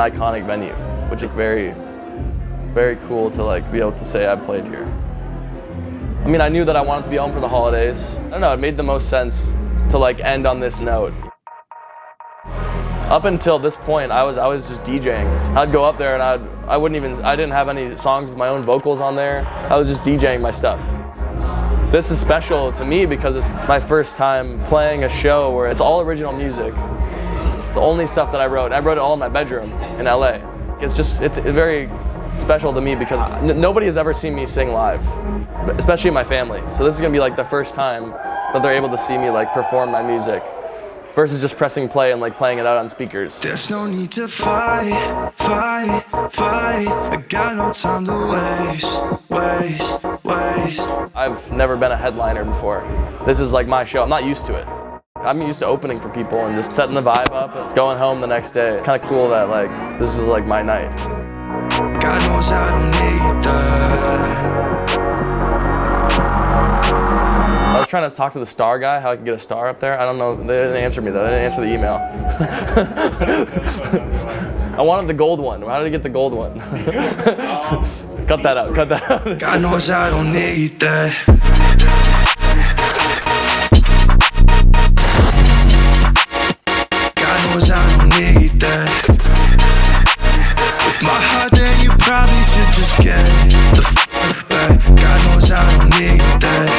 iconic venue, which is very, very cool to like be able to say I played here. I mean, I knew that I wanted to be home for the holidays. I don't know, it made the most sense to like end on this note. Up until this point, I was just DJing. I'd go up there and I didn't have any songs with my own vocals on there. I was just DJing my stuff. This is special to me because it's my first time playing a show where it's all original music. It's the only stuff that I wrote. I wrote it all in my bedroom in LA. It's very special to me because nobody has ever seen me sing live, especially my family. So this is gonna be like the first time that they're able to see me like perform my music versus just pressing play and like playing it out on speakers. There's no need to fight. I got no time to waste. I've never been a headliner before. This is like my show. I'm not used to it. I'm used to opening for people and just setting the vibe up and going home the next day. It's kind of cool that like this is like my night. God knows I don't need that. I was trying to talk to the star guy, how I could get a star up there. I don't know, they didn't answer me though. They didn't answer the email. I wanted the gold one. How did I get the gold one? Cut that out. God knows I don't need that. God knows I don't need that. With my heart, then you probably should just get the f back. God knows I don't need that.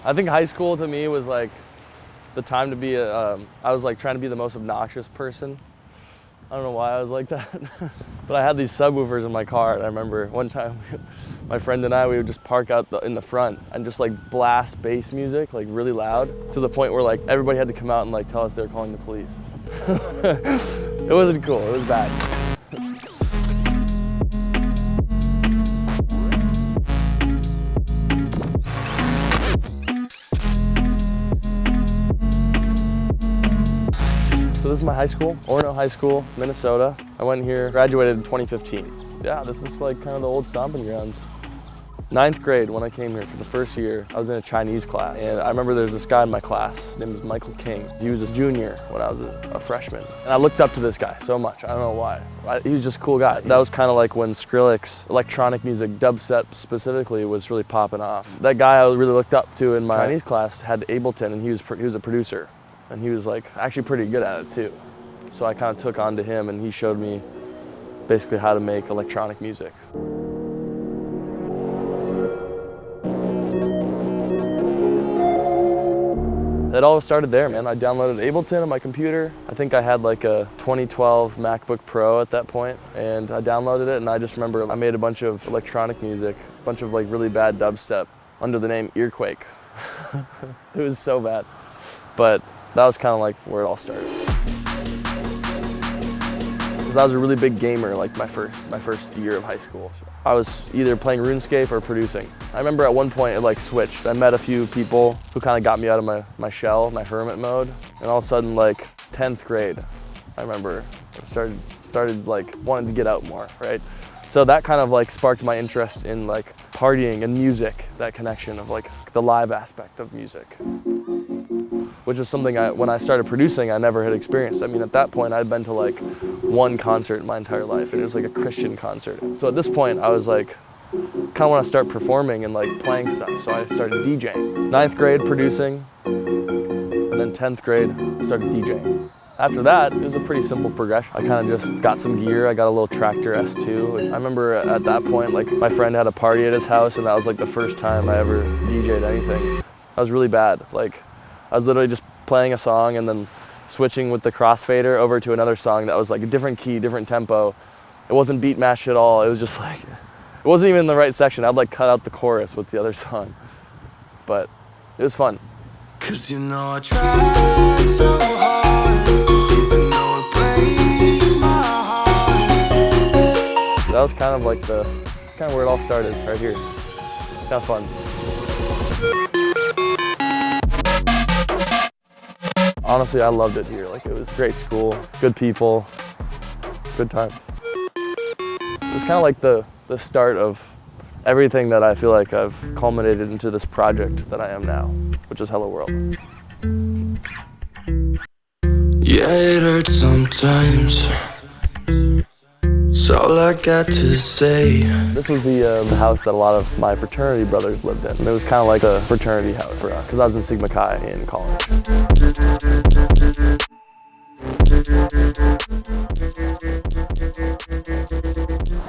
I think high school to me was like the time to be I was like trying to be the most obnoxious person. I don't know why I was like that, but I had these subwoofers in my car, and I remember one time my friend and I, we would just park out in the front and just like blast bass music like really loud to the point where like everybody had to come out and like tell us they were calling the police. It wasn't cool, it was bad. So this is my high school, Orono High School, Minnesota. I went here, graduated in 2015. Yeah, this is like kind of the old stomping grounds. 9th grade, when I came here for the first year, I was in a Chinese class. And I remember there was this guy in my class, his name was Michael King. He was a junior when I was a freshman. And I looked up to this guy so much, I don't know why. He was just a cool guy. That was kind of like when Skrillex's electronic music, dubstep specifically, was really popping off. That guy I really looked up to in my Chinese class had Ableton, and he was a producer. And he was like actually pretty good at it too. So I kind of took on to him, and he showed me basically how to make electronic music. It all started there, man. I downloaded Ableton on my computer. I think I had like a 2012 MacBook Pro at that point, and I downloaded it, and I just remember I made a bunch of electronic music, a bunch of like really bad dubstep under the name Earquake. It was so bad, but that was kind of like where it all started. Because I was a really big gamer like my first year of high school. I was either playing RuneScape or producing. I remember at one point it like switched. I met a few people who kind of got me out of my shell, my hermit mode. And all of a sudden, like 10th grade, I remember I started like wanting to get out more, right? So that kind of like sparked my interest in like partying and music, that connection of like the live aspect of music, which is something when I started producing, I never had experienced. I mean, at that point, I'd been to like one concert in my entire life, and it was like a Christian concert. So at this point, I was like, kind of want to start performing and like playing stuff. So I started DJing. 9th grade producing, and then 10th grade, started DJing. After that, it was a pretty simple progression. I kind of just got some gear. I got a little tractor S2. I remember at that point, like my friend had a party at his house, and that was like the first time I ever DJ'd anything. I was really bad. Like, I was literally just playing a song and then switching with the crossfader over to another song that was like a different key, different tempo. It wasn't beat matched at all. It was just like, it wasn't even in the right section. I'd like cut out the chorus with the other song. But it was fun. 'Cause you know I tried so hard, even though it breaks my heart. That was kind of like kind of where it all started, right here. Kind of fun. Honestly, I loved it here. Like, it was great school, good people, good time. It was kind of like the the start of everything that I feel like I've culminated into this project that I am now, which is Helloworld. Yeah, it hurts sometimes. That's all I got to say. This was the house that a lot of my fraternity brothers lived in. And it was kind of like a fraternity house for us, because I was in Sigma Chi in college.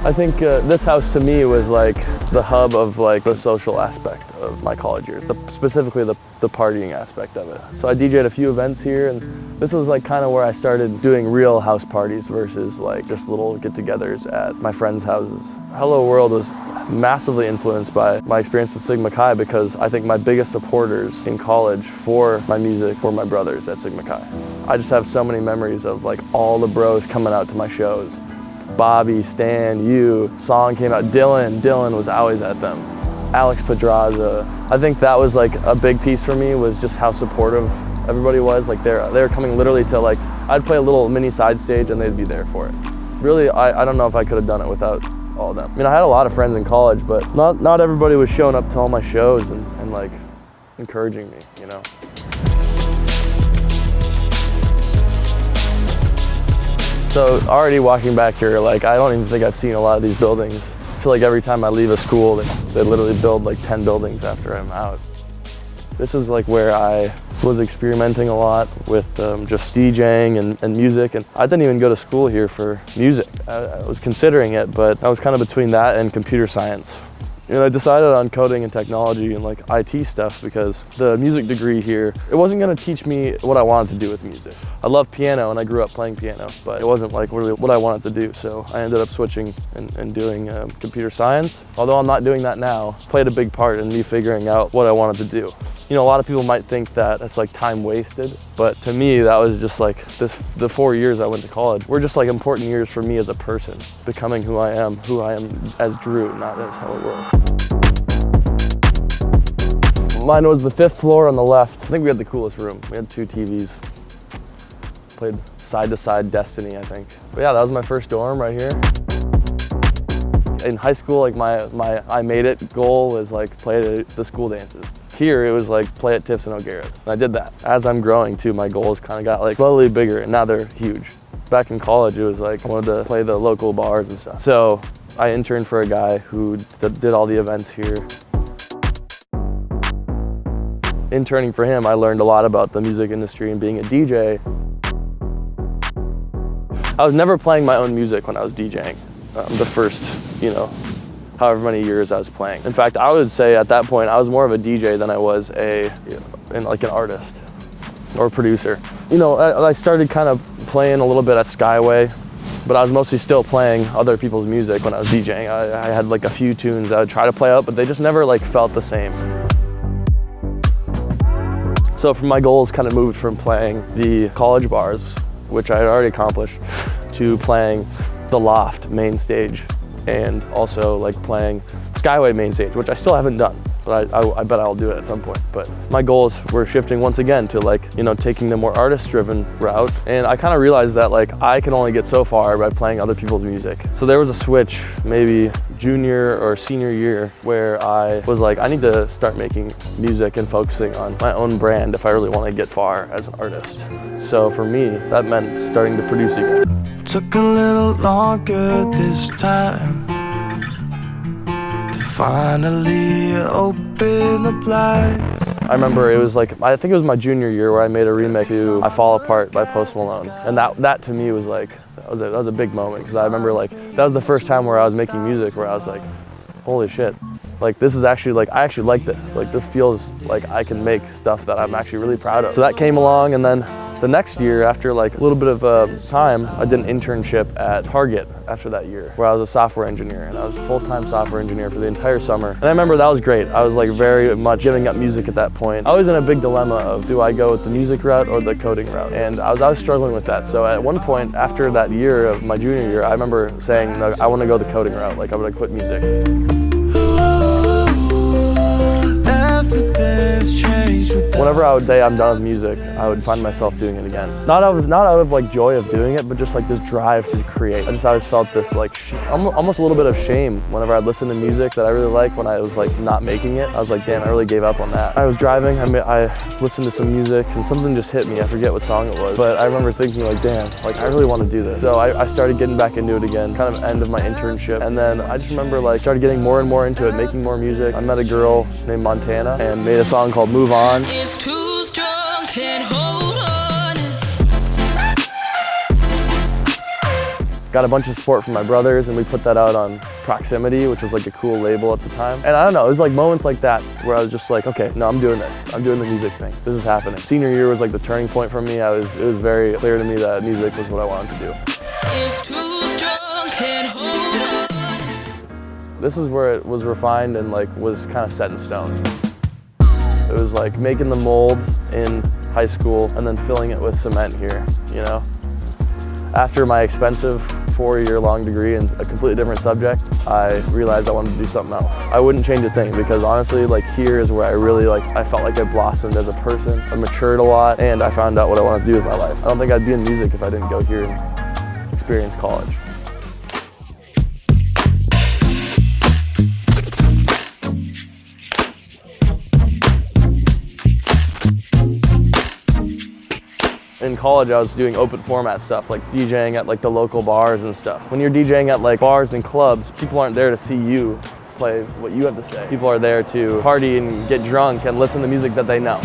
I think this house to me was like the hub of like the social aspect of my college years, specifically the partying aspect of it. So I DJ'd a few events here, and this was like kind of where I started doing real house parties versus like just little get-togethers at my friends' houses. Helloworld was massively influenced by my experience at Sigma Chi, because I think my biggest supporters in college for my music were my brothers at Sigma Chi. I just have so many memories of like all the bros coming out to my shows. Bobby, Stan, you, Song came out, Dylan was always at them. Alex Pedraza. I think that was like a big piece for me, was just how supportive everybody was. Like they were coming literally to like, I'd play a little mini side stage and they'd be there for it. Really, I don't know if I could have done it without all of them. I mean, I had a lot of friends in college, but not everybody was showing up to all my shows and like encouraging me, you know. So already walking back here, like I don't even think I've seen a lot of these buildings. I feel like every time I leave a school, they literally build like 10 buildings after I'm out. This is like where I was experimenting a lot with just DJing and music, and I didn't even go to school here for music. I was considering it, but I was kind of between that and computer science. You know, I decided on coding and technology and like IT stuff because the music degree here, it wasn't gonna teach me what I wanted to do with music. I love piano and I grew up playing piano, but it wasn't like really what I wanted to do. So I ended up switching and doing computer science. Although I'm not doing that now, played a big part in me figuring out what I wanted to do. You know, a lot of people might think that it's like time wasted, but to me, that was just like the 4 years I went to college were just like important years for me as a person, becoming who I am as Drew, not as Helloworld. Mine was the 5th floor on the left. I think we had the coolest room. We had 2 TVs. Played side to side Destiny, I think. But yeah, that was my first dorm right here. In high school, like my I made it goal was like play the school dances. Here, it was like play at Tiff's and O'Gara's. And I did that. As I'm growing too, my goals kind of got like slowly bigger, and now they're huge. Back in college, it was like I wanted to play the local bars and stuff. So I interned for a guy who did all the events here. Interning for him, I learned a lot about the music industry and being a DJ. I was never playing my own music when I was DJing. The first, you know, however many years I was playing. In fact, I would say at that point, I was more of a DJ than I was like an artist or a producer. You know, I started kind of playing a little bit at Skyway, but I was mostly still playing other people's music when I was DJing. I had like a few tunes I would try to play out, but they just never like felt the same. So from my goals kind of moved from playing the college bars, which I had already accomplished, to playing the Loft main stage, and also like playing Skyway main stage, which I still haven't done, but I bet I'll do it at some point. But my goals were shifting once again to like, you know, taking the more artist-driven route. And I kind of realized that like I can only get so far by playing other people's music. So there was a switch, maybe junior or senior year, where I was like, I need to start making music and focusing on my own brand if I really want to get far as an artist. So for me, that meant starting to produce again. Took a little longer this time to finally open the blinds. I remember it was like, I think it was my junior year where I made a remix to I Fall Apart by Post Malone. And that to me was like, that was a big moment, because I remember like, that was the first time where I was making music where I was like, holy shit. Like this is actually like, I actually like this. Like this feels like I can make stuff that I'm actually really proud of. So that came along, and then the next year, after like a little bit of time, I did an internship at Target after that year, where I was a software engineer, and I was a full-time software engineer for the entire summer. And I remember that was great. I was like very much giving up music at that point. I was in a big dilemma of, do I go with the music route or the coding route? And I was struggling with that. So at one point after that year of my junior year, I remember saying, no, I want to go the coding route. Like I'm gonna quit music. Everything has changed without. Whenever I would say I'm done with music, I would find myself doing it again. Not out of like joy of doing it, but just like this drive to create. I just always felt this like almost a little bit of shame whenever I'd listen to music that I really liked when I was like not making it. I was like, damn, I really gave up on that. I was driving, I listened to some music and something just hit me. I forget what song it was, but I remember thinking like, damn, like I really want to do this. So I started getting back into it again, kind of end of my internship. And then I just remember like started getting more and more into it, making more music. I met a girl named Montana and made a song called Move On. It's too strong, can't hold on. Got a bunch of support from my brothers and we put that out on Proximity, which was like a cool label at the time. And I don't know, it was like moments like that where I was just like, okay, no, I'm doing this. I'm doing the music thing. This is happening. Senior year was like the turning point for me. It was very clear to me that music was what I wanted to do. It's too strong, can't hold on. This is where it was refined and like was kind of set in stone. It was like making the mold in high school and then filling it with cement here, you know? After my expensive 4-year-long degree in a completely different subject, I realized I wanted to do something else. I wouldn't change a thing because honestly, like here is where I really I felt like I blossomed as a person. I matured a lot and I found out what I wanted to do with my life. I don't think I'd be in music if I didn't go here and experience college. In college, I was doing open format stuff, like DJing at like the local bars and stuff. When you're DJing at like bars and clubs, people aren't there to see you play what you have to say. People are there to party and get drunk and listen to music that they know.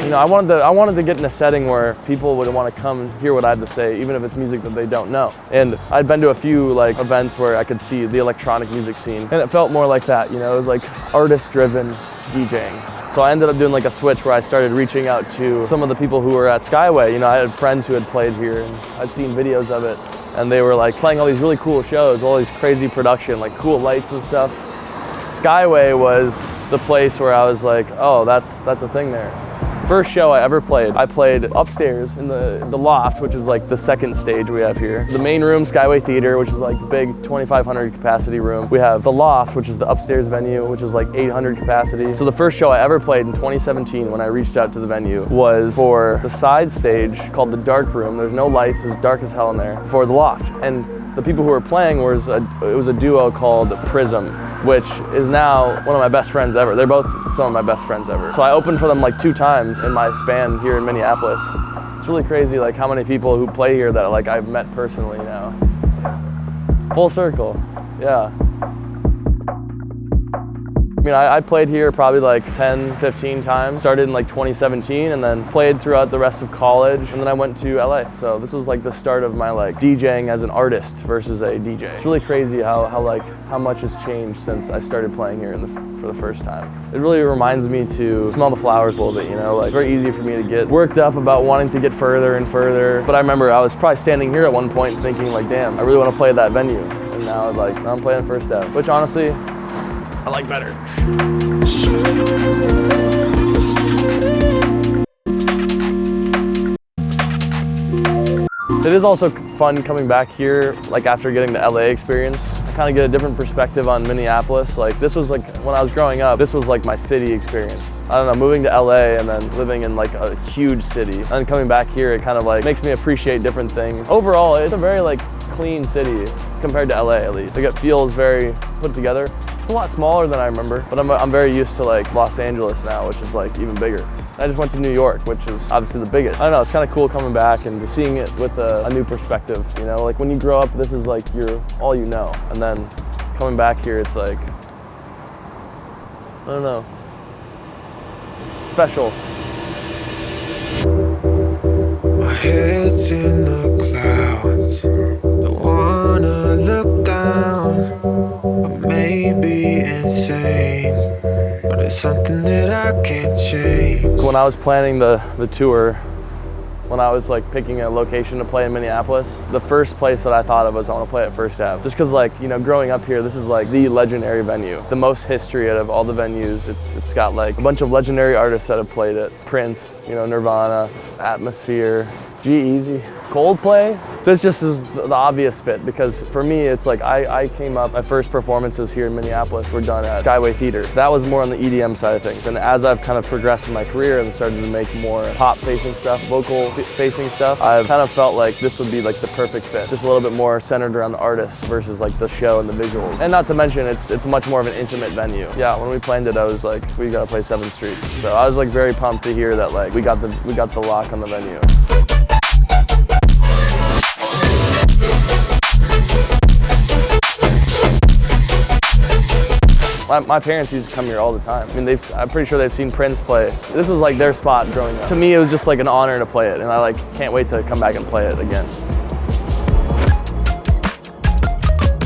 You know, I wanted to get in a setting where people would want to come and hear what I had to say, even if it's music that they don't know. And I'd been to a few like events where I could see the electronic music scene, and it felt more like that. You know, it was like artist-driven DJing. So I ended up doing like a switch where I started reaching out to some of the people who were at Skyway. You know, I had friends who had played here and I'd seen videos of it and they were like playing all these really cool shows, all these crazy production, like cool lights and stuff. Skyway was the place where I was like, oh, that's a thing there. First show I ever played, I played upstairs in the loft, which is like the second stage we have here. The main room, Skyway Theater, which is like the big 2,500 capacity room. We have the loft, which is the upstairs venue, which is like 800 capacity. So the first show I ever played in 2017 when I reached out to the venue was for the side stage called the Dark Room. There's no lights, it was dark as hell in there, for the loft. And the people who were playing it was a duo called Prism, which is now one of my best friends ever. They're both some of my best friends ever. So I opened for them like 2 times in my span here in Minneapolis. It's really crazy like how many people who play here that like I've met personally now. Full circle, yeah. I mean, I played here probably like 10, 15 times. Started in like 2017 and then played throughout the rest of college. And then I went to LA. So this was like the start of my like DJing as an artist versus a DJ. It's really crazy how much has changed since I started playing here for the first time. It really reminds me to smell the flowers a little bit, you know? Like it's very easy for me to get worked up about wanting to get further and further. But I remember I was probably standing here at one point thinking like, damn, I really want to play at that venue. And now like I'm playing First Ave, which honestly, I like better. It is also fun coming back here, like after getting the LA experience. I kind of get a different perspective on Minneapolis. Like this was like, when I was growing up, this was like my city experience. I don't know, moving to LA and then living in like a huge city. And coming back here, it kind of like makes me appreciate different things. Overall, it's a very like clean city compared to LA at least. Like it feels very put together. It's a lot smaller than I remember, but I'm very used to like Los Angeles now, which is like even bigger. I just went to New York, which is obviously the biggest. I don't know, it's kind of cool coming back and seeing it with a new perspective, you know? Like when you grow up, this is like all you know. And then coming back here, it's like, I don't know, special. My head's in the clouds. Don't wanna look down. I may be insane, but it's something that I can't change. When I was planning the tour, when I was like picking a location to play in Minneapolis, the first place that I thought of was I want to play at First Ave. Just because like, you know, growing up here, this is like the legendary venue. The most history out of all the venues. It's got like a bunch of legendary artists that have played it. Prince, you know, Nirvana, Atmosphere, G-Eazy. Coldplay. This just is the obvious fit because for me, it's like I came up, my first performances here in Minneapolis were done at Skyway Theater. That was more on the EDM side of things. And as I've kind of progressed in my career and started to make more pop-facing stuff, vocal-facing stuff, I've kind of felt like this would be like the perfect fit. Just a little bit more centered around the artist versus like the show and the visuals. And not to mention, it's much more of an intimate venue. Yeah, when we planned it, I was like, we gotta play 7th Street. So I was like very pumped to hear that like we got the lock on the venue. My parents used to come here all the time. I mean, I'm pretty sure they've seen Prince play. This was like their spot growing up. To me, it was just like an honor to play it, and I like can't wait to come back and play it again.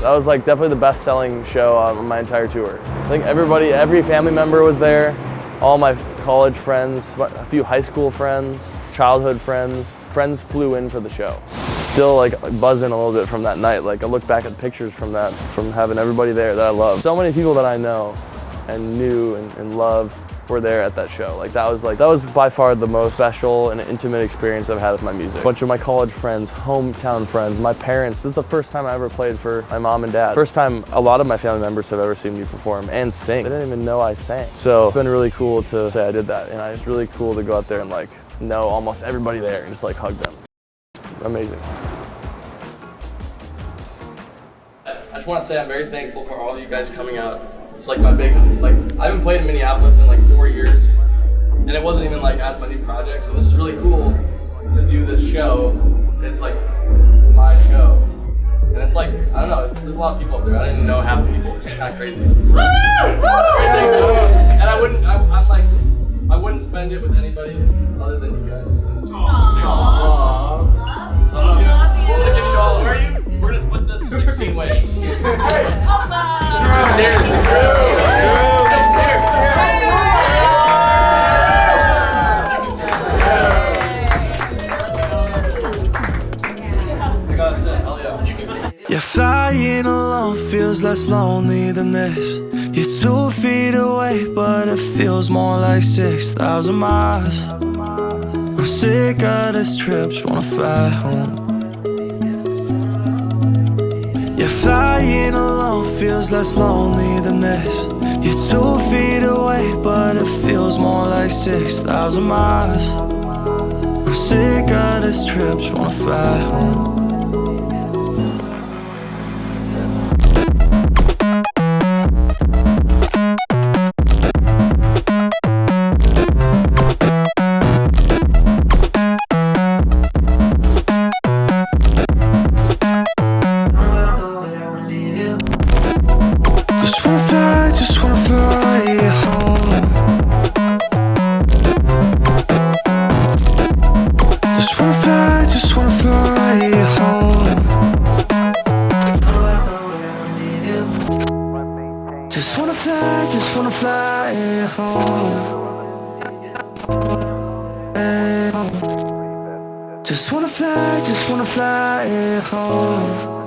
That was like definitely the best-selling show on my entire tour. I think every family member was there, all my college friends, a few high school friends, childhood friends. Friends flew in for the show. Still like buzzing a little bit from that night. Like I look back at pictures from having everybody there that I love. So many people that I know and knew and loved were there at that show. Like that was by far the most special and intimate experience I've had with my music. A bunch of my college friends, hometown friends, my parents. This is the first time I ever played for my mom and dad. First time a lot of my family members have ever seen me perform and sing. They didn't even know I sang. So it's been really cool to say I did that, and it's really cool to go out there and like know almost everybody there and just like hug them. Amazing. I just want to say I'm very thankful for all of you guys coming out. It's like my big, like I haven't played in Minneapolis in like 4 years, and it wasn't even like as my new project. So this is really cool to do this show. It's like my show, and it's like I don't know. There's a lot of people up there. I didn't even know half the people. It's just kind of crazy. So, very thankful, and I wouldn't spend it with anybody other than you guys. Aww. So, I'm gonna give you all. Where are you? We're gonna split this 16 ways. Cheers. Yeah, flying alone feels less lonely than this. You're 2 feet away, but it feels more like 6,000 miles. I'm sick of this trip, just wanna fly home. Yeah, flying alone feels less lonely than this. You're 2 feet away, but it feels more like 6,000 miles. I'm sick of this trip, just wanna fly home. Just wanna fly home. Just wanna fly home. Just wanna fly home. Just wanna fly home.